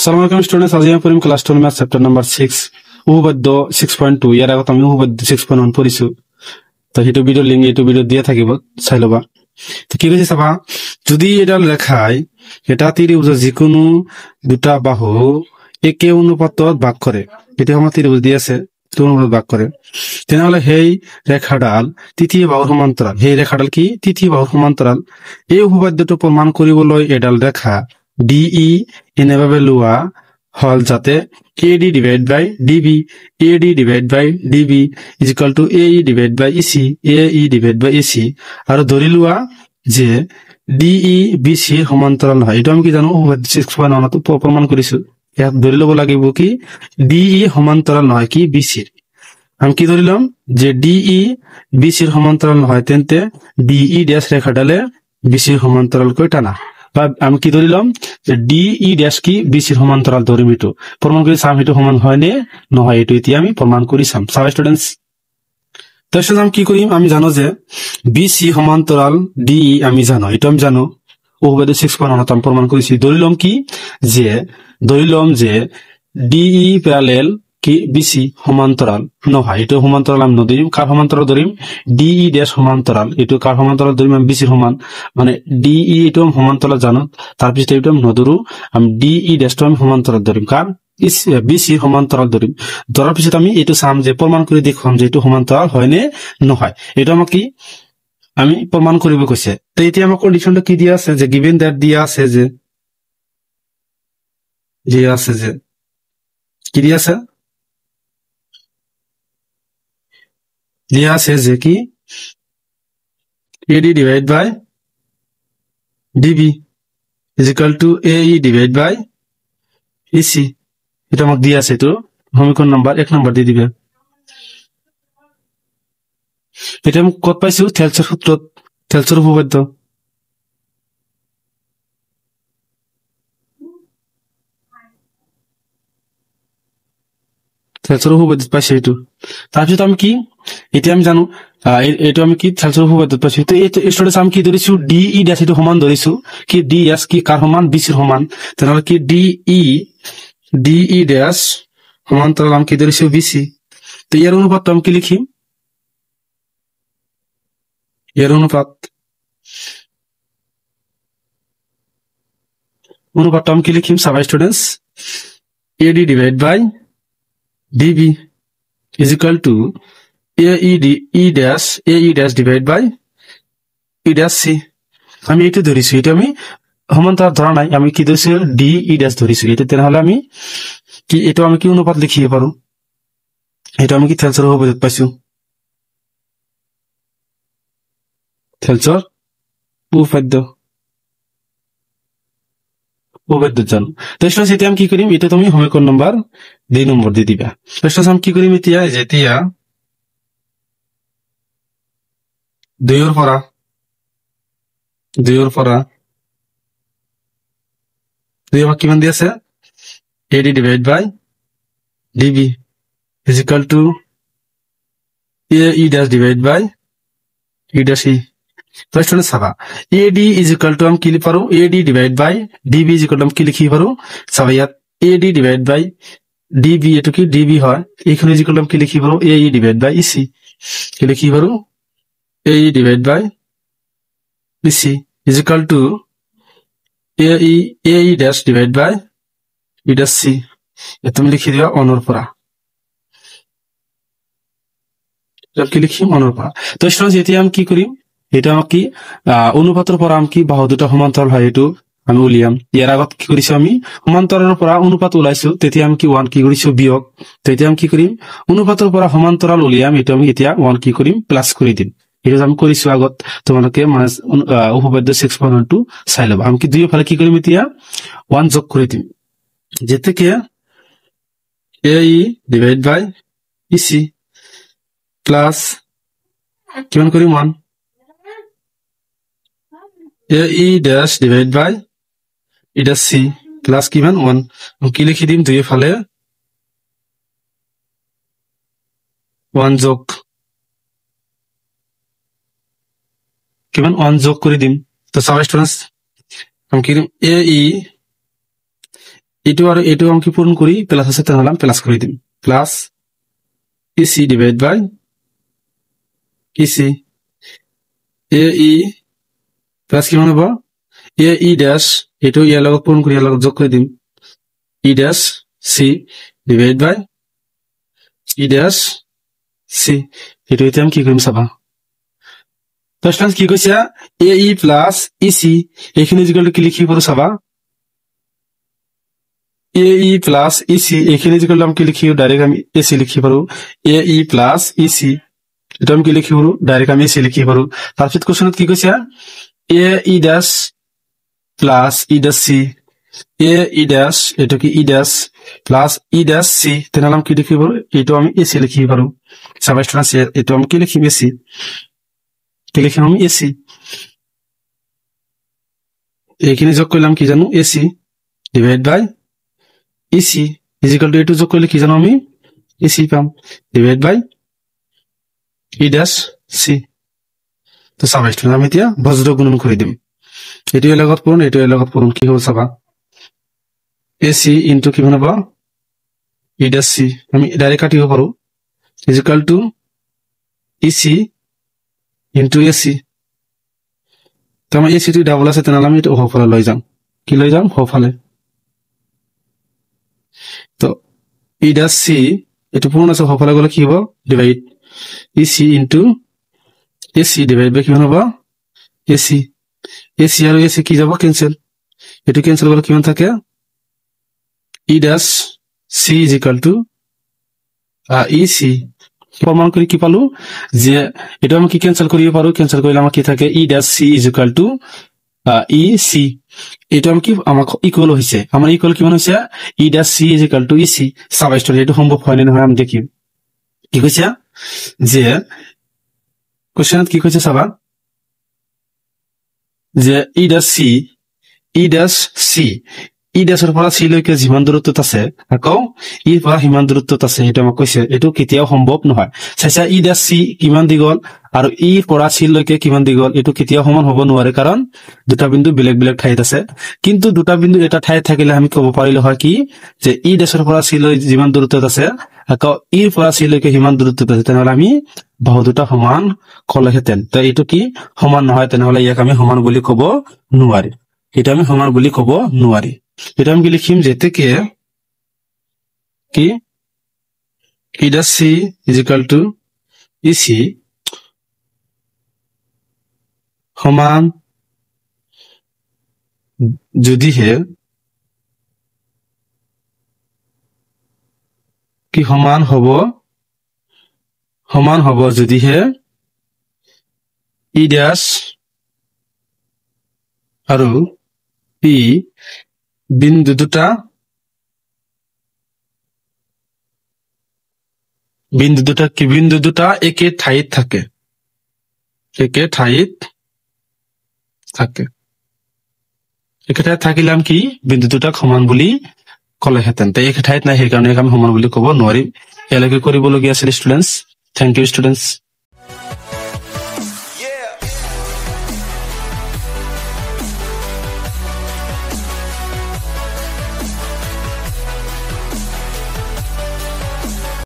আসসালামু আলাইকুম স্টুডেন্টস, আজি আমি পঢ়িম ক্লাস 12 ম্যাথ চ্যাপ্টাৰ নাম্বাৰ 6 উপপাদ্য 6.2। ইয়াৰ আগত আমি উপপাদ্য 6.1 পঢ়িছো, তো সেইটো ভিডিও লিংক এইটো ভিডিও দিয়া থাকিব, চাই লবা। তো কি কৈছে চাবা, যদি এডাল ৰেখাই এটা ত্ৰিভুজৰ যিকোনো দুটা বাহু একে অনুপাতত ভাগ কৰে, এতিয়া আমাৰ ত্ৰিভুজ দি আছে অনুপাতত ভাগ কৰে, তেনেহলে সেই ৰেখাডাল তৃতীয় বাহুৰ সমান্তৰাল। সেই ৰেখাডাল কি তৃতীয় বাহুৰ সমান্তৰাল। এই উপপাদ্যটো প্ৰমাণ কৰিবলৈ এডাল ৰেখা ডিই এনেভাবে লোৱা হল যাতে AD divide by DB, AD divide by DB is equal to AE divide by EC, AE divide by EC, আৰু ধৰি লোৱা যে ডিই বিসি সমান্তৰাল নহয়। এইটো আমি কি জানো, 6.1 প্ৰমাণ কৰিছো। ইয়াত ধৰি ল'ব লাগিব কি ডিই সমান্তৰাল নহয় কি বিসিৰ। আমি কি ধৰি ল'ম যে ডিই বিসিৰ সমান্তৰাল নহয়, তেন্তে ডিই ড্যাশ ৰেখাডালে বিসিৰ সমান্তৰালকৈ টানা। বা আমি কি ধৰি ল'ম যে ডিই ড্যাশ কি বিসিৰ সমান্তৰাল ধৰিম। এইটো প্ৰমাণ কৰি চাম সেইটো সমান হয় নে নহয়, এইটো এতিয়া আমি প্ৰমাণ কৰি চাম। চাবা ষ্টুডেন্টস, তাৰপিছত আমি কি কৰিম, আমি জানো যে বিসি সমান্তৰাল ডিই, আমি জানো এইটো আমি জানো উপপাদ্য 6.1 আমি প্ৰমাণ কৰিছি। ধৰি ল'ম যে ডিই প্যাৰেলেল কি বিসি সমান্তৰাল নহয়, এইটো সমান্তৰাল আমি নধৰিম। কাৰ সমান্তৰাল ধৰিম, ডিই ড্যাশ সমান্তৰাল। এইটো কাৰ সমান্তৰাল ধৰিম, আমি বিসিৰ সমান, মানে ডিই এইটো সমান্তৰাল জানো, তাৰপিছত এইটো আমি নধৰো, আমি ডিই ড্যাশটো আমি সমান্তৰাল ধৰিম, কাৰ বিসিৰ সমান্তৰাল ধৰিম। ধৰাৰ পিছত আমি এইটো চাম যে প্ৰমাণ কৰি দেখুৱাম যে এইটো সমান্তৰাল হয় নে নহয়। এইটো আমাক কি আমি প্ৰমাণ কৰিব কৈছে। তো এতিয়া আমাৰ কণ্ডিশনটো কি দিয়া আছে, যে গিভেন দ্যাট দিয়া আছে যে কি দিয়া আছে, দিয়া আছে যে কি AD divide by DB is equal to AE divide by EC. এটা আমাক দিয়া আছে, এইটো সমীকরণ নাম্বার 1 নাম্বার দিয়ে দিবে। এটা আমি কত পাইছো, থেলছৰ সূত্ৰত, থেলছৰ উপপাদ্য। থেলছৰ উপপাদ্যত পাইছো এইটো। তাৰপিছত আমি কি এতিয়া আমি জানো এইটো আমি কি থেলছৰ উপপাদ্যত পাইছো। তো এইটো ষ্টুডেন্টস আমি কি ধৰিছো, ডিই ড্যাশ এইটো সমান ধৰিছো কি ডি এস কি কাৰ সমান, বিসিৰ সমান। তেনেহলে কি ডিই ড্যাশ সমান্তৰাল আমি কি ধৰিছো বিসি। তো ইয়াৰ অনুপাতটো আমি কি লিখিম, ইয়াৰ অনুপাতটো আমি কি লিখিম, চাবা students, AD divide by DB is equal to AE dash divide by E dash C. আমি এইটো ধৰিছো, এইটো আমি সমান্তৰাল ধৰা নাই, আমি কি ধৰিছো ডিই ড্যাশ ধৰিছো। এইটো তেনেহলে আমি কি এইটো আমি কি অনুপাত লিখিব পাৰো, এইটো আমি কি থেলছৰ উপপাদ্যত পাইছো, থেলছৰ উপপাদ্য জানো। তো এতিয়া আমি কি কৰিম, এইটো তুমি সমীকৰণ নম্বৰ 2 নম্বৰ দি দিবা। আমি কি কৰিম এতিয়া, যেতিয়া 2ৰ পৰা 2 আমাক কিমান দি আছে, AD divide by DB is equal to AE dash divide by E dash E. তো স্টুডেন্টস চাবা, AD ইজ ইকুয়াল টু আমি কি লিখি পাৰো, AD divide by DB is equal to আমি কি লিখি পাৰো, চাবা ইয়াত AD ডিভাইড বাই ডিবি, এইটো কি ডিবি হয়, এইখানে ইজ ইকুয়াল টু আমি কি লিখি পাৰো, AE ডিভাইড বাই ইসি, কি লিখি পাৰো AE divide by EC is equal to AE dash divide by E dash C. তুমি লিখি দিবা অনৰ পৰা, কি লিখিম অনৰ পৰা। তো স্টুডেন্টস এতিয়া আমি কি কৰিম, এটা আমাক কি অনুপাতৰ পৰা আমি কি বাহু দুটা সমান্তৰাল হয় এইটো আমি উলিয়াম। ইয়াৰ আগত কি কৰিছো, আমি সমান্তৰালৰ পৰা অনুপাত ওলাইছো, তেতিয়া আমি কি 1 কি কৰিছো বিয়োগ। তো এতিয়া আমি কি কৰিম, অনুপাতৰ পৰা সমান্তৰাল উলিয়াম, এইটো আমি এতিয়া 1 কি কৰিম প্লাস কৰি দিম। এইটো আমি কৰিছো আগত, তোমালোকে মানে উপপাদ্য 6.1 চাই ল'বা। আমি কি দুয়োফালে কি কৰিম, এতিয়া 1 যোগ কৰি দিম, যেতেকে AE divide by EC plus কিমান কৰিম 1 AE dash divide by E dash C plus কিমান 1। কি লিখি দিম, দুয়োফালে 1 যোগ কিমান 1 যোগ কৰি দিম। তো চাবা স্টুডেন্টস আমি কি দিম, AE এইটো আৰু এইটো আমি পূৰণ কৰি প্লাস আছে তেনেহ'লে আমি প্লাস কৰি দিম plus EC divide by EC A E plus কিমান হ'ব এ ই ড্যাশ এইটো ইয়াৰ লগত পূৰণ কৰি ইয়াৰ লগত যোগ কৰি দিম ই dash C divide by E dash সি এইটো এতিয়া আমি কি কৰিম চাবা তো স্টুডেন্টস কি কৈছে এ ই প্লাস ই সি এইখিনি যিকল কি লিখি পাৰো চাবা এ ই প্লাস ই সি এইখিনি যিকল আমি কি লিখি ডাইরেক্ট আমি এ সি লিখি পাৰো এ ই প্লাস ই সি এটা আমি কি লিখি পাৰো ডাইৰেক্ট আমি এ সি লিখি পাৰো তাৰপিছত কোৱেশ্চনত কি কৈছে এ ই ড্যাশ প্লাস ই ড্যাশ সি এ ই ড্যাশ এটো কি E dash plus E dash সি তেনেহ'লে আমি কি লিখি পাৰো এইটো আমি এ সি লিখি পাৰো চাবা স্টুডেন্টস এইটো আমি কি লিখিম এ সি কি লিখিম আমি এ সি এইখিনি যোগ কৰিলাম কি জানো A C divide by E C is equal to এইটো যোগ কৰিলে কি জানো আমি এ সি পাম ডিভাইড বাই ই ড্যাশ সি তো চাবা স্টুডেন্ট আমি এতিয়া বজ্ৰ গুণন কৰি দিম এইটো এৰ লগত পূৰণ এইটো এৰ লগত পূৰণ কি হ'ব চাবা এ সি ইনটু কিমান হ'ব ই ড্যাশ সি আমি ডাইরেক্ট কাটিব পাৰো is equal to E C into A C তো আমি এ সি টো ডাবল আছে তেনেহ'লে আমি এইটো সোঁফালে লৈ যাম কি লৈ যাম সোঁফালে তো ই ড্যাশ সি এইটো পূৰণ আছে সোঁফালে গ'লে কি হ'ব divide E C into A C divide by কিমান হ'ব এ সি আৰু এ সি কি যাব কেনসেল এইটো কেনসেল গ'লে কিমান থাকে E dash C is equal to E C প্রমাণ কৰি কি পালো যে এটা আমি কি ক্যান্সেল কৰিব পাৰো ক্যান্সেল কৰিলে আমাৰ কি থাকে E dash C is equal to E C এটা আমি কি আমাক ইকুয়াল হৈছে আমাৰ ইকুয়াল কিমান হৈছে E dash C is equal to E C সাব স্টোরি এটা সম্ভৱ হয় নে নহয় আমি দেখিম কি কৈছে যে কোশ্চেনত কি কৈছে চাবা যে ই ড্যাশ সি ই ড্যাশৰ পৰা সি লৈকে যিমান দূৰত্বত আছে আকৌ ই পৰা সিমান দূৰত্বত আছে এটা আমাক কৈছে এইটো কেতিয়াও সম্ভৱ নহয় চাইছা ই ড্যাশ সি কিমান দীঘল আৰু ই পৰা সি লৈকে কিমান দীঘল এইটো কেতিয়াও সমান হ'ব নোৱাৰে কাৰণ দুটা বিন্দু বেলেগ বেলেগ ঠাইত আছে কিন্তু দুটা বিন্দু এটা ঠাইত থাকিলে আমি ক'ব পাৰিলো হয় কি যে ই ড্যাশৰ পৰা সি লৈ যিমান দূৰত্বত আছে আকৌ ই পৰা সি লৈকে সিমান দূৰত্বত আছে তেনেহ'লে আমি বাহু দুটা সমান ক'লেহেঁতেন তো এইটো কি সমান নহয় তেনেহ'লে ইয়াক আমি সমান বুলি ক'ব নোৱাৰি এটা আমি সমান বুলি ক'ব নোৱাৰি এটা আমি লিখিম যেতেকে কি E dash C is equal to E C সমান যদিহে কি সমান হ'ব যদিহে ই ড্যাশ আৰু ই বিন্দু দুটা একে ঠাইত থাকে একে ঠাইত থাকিলাম কি বিন্দু দুটা সমান বুলি ক'লেহেঁতেন তো একে ঠাইত নাই সেইকাৰণে আমি সমান বুলি ক'ব নোৱাৰিম ইয়ালৈকে কৰিবলগীয়া আছিল ষ্টুডেন্টস থ্যাংক ইউ ষ্টুডেন্টস